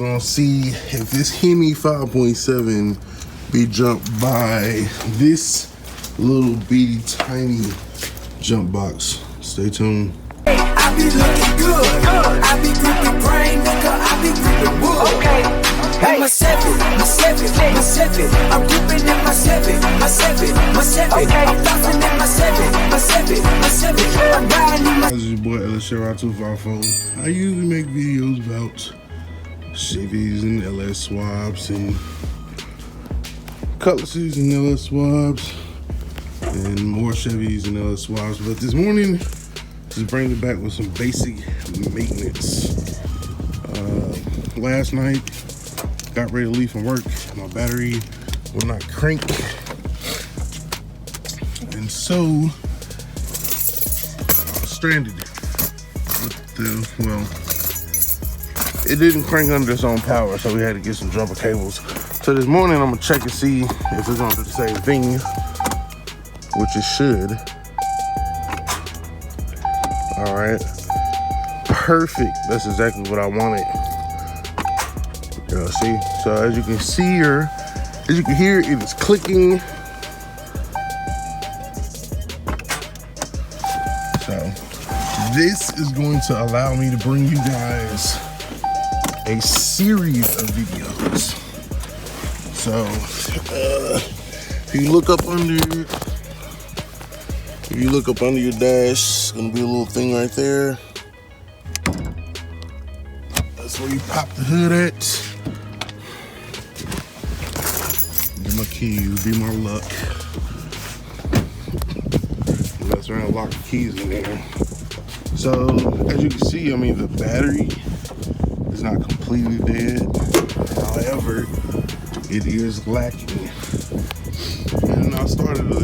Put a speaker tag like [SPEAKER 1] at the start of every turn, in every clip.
[SPEAKER 1] gonna see if this Hemi 5.7 be jumped by this little bitty tiny jump box. Stay tuned.
[SPEAKER 2] I be looking good. I be gripping brain, nigga. I be gripping wood. Okay. Hey, my seven. I'm gripping in my seven. Okay. I'm flossing in my seven. I'm riding in my.
[SPEAKER 1] This is your boy LS254. I usually make videos about Chevys and LS swaps and Cutlasses and LS swaps and more Chevys and LS swaps. But this morning, just bringing it back with some basic maintenance. Last night, got ready to leave from work. My battery will not crank. And so, I was stranded with it didn't crank under its own power, so we had to get some jumper cables. So this morning, I'm gonna check and see if it's gonna do the same thing, which it should. All right, perfect. That's exactly what I wanted. See, so as you can see or as you can hear, it is clicking. So this is going to allow me to bring you guys a series of videos. So if you look up under your dash, it's gonna be a little thing right there. That's where you pop the hood at. Get my keys, be my luck. Mess around and lock the keys in there. So as you can see, I mean, the battery is not completely dead. However, it is lacking. And I started to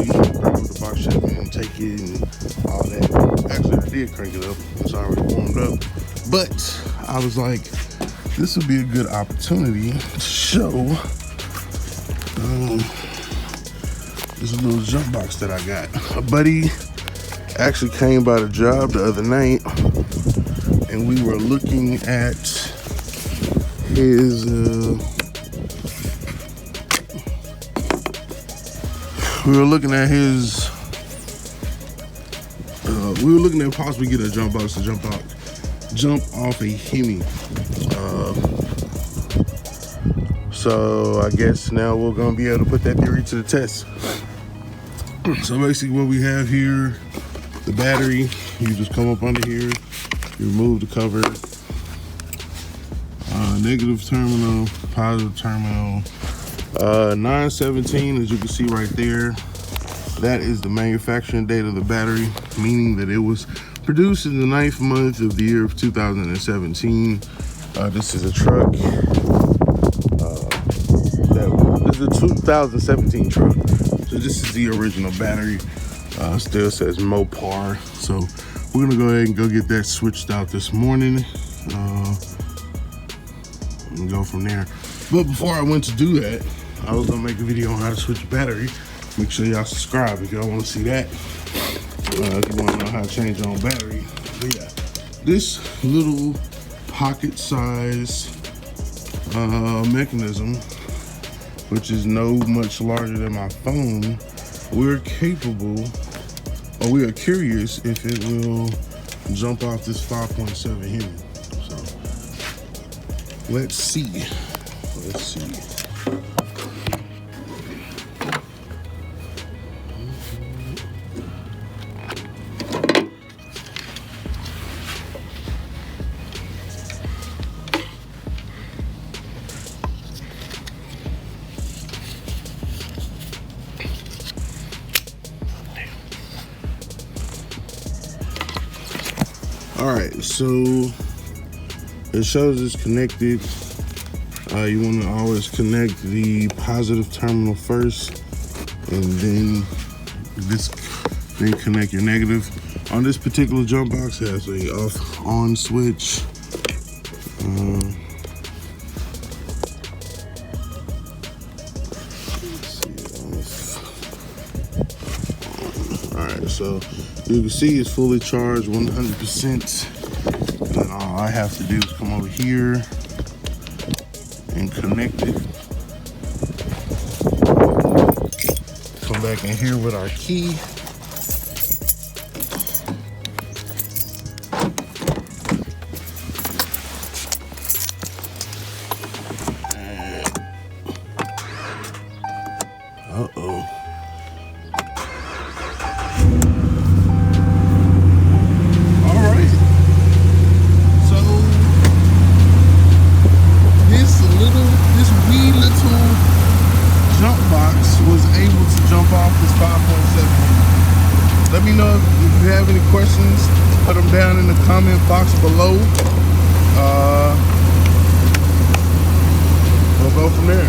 [SPEAKER 1] grab the box Chevy and take it and all that. Actually, I did crank it up. It's already warmed up. But I was like, this would be a good opportunity to show this little jump box that I got. A buddy actually came by the job the other night, and we were looking at his we were looking at possibly getting a jump box to jump off a Hemi. So I guess now we're gonna be able to put that theory to the test. So basically what we have here, the battery, you just come up under here, you remove the cover, negative terminal, positive terminal, 917, as you can see right there, that is the manufacturing date of the battery, meaning that it was produced in the 9th month of the year of 2017. This is a truck. This is a 2017 truck. So this is the original battery. Still says Mopar. So we're gonna go ahead and go get that switched out this morning. And go from there. But before I went to do that, I was gonna make a video on how to switch a battery. Make sure y'all subscribe if y'all wanna see that. If you wanna know how to change your own battery. But yeah, this little pocket size mechanism, which is much larger than my phone, we are curious if it will jump off this 5.7 Hemi. So let's see. All right, so it shows it's connected. You want to always connect the positive terminal first, and then connect your negative. On this particular jump box, it has a off-on switch. All right, so you can see it's fully charged 100%. And all I have to do is come over here and connect it. Come back in here with our key. Uh-oh. Alright. So this wee little jump box was able to jump off this 5.7. Let me know if you have any questions. Put them down in the comment box below. We'll go from there.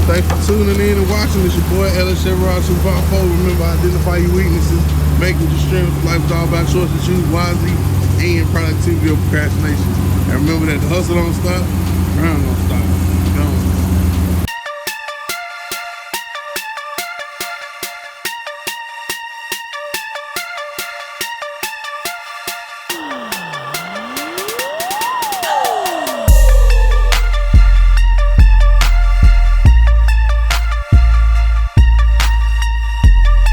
[SPEAKER 1] Thanks for tuning in and watching. It's your boy Ellis Chevron 254. Remember, identify your weaknesses, make your strength. Life is all about choices. Choose wisely and productivity over procrastination. And remember that the hustle don't stop, grind don't stop. Go.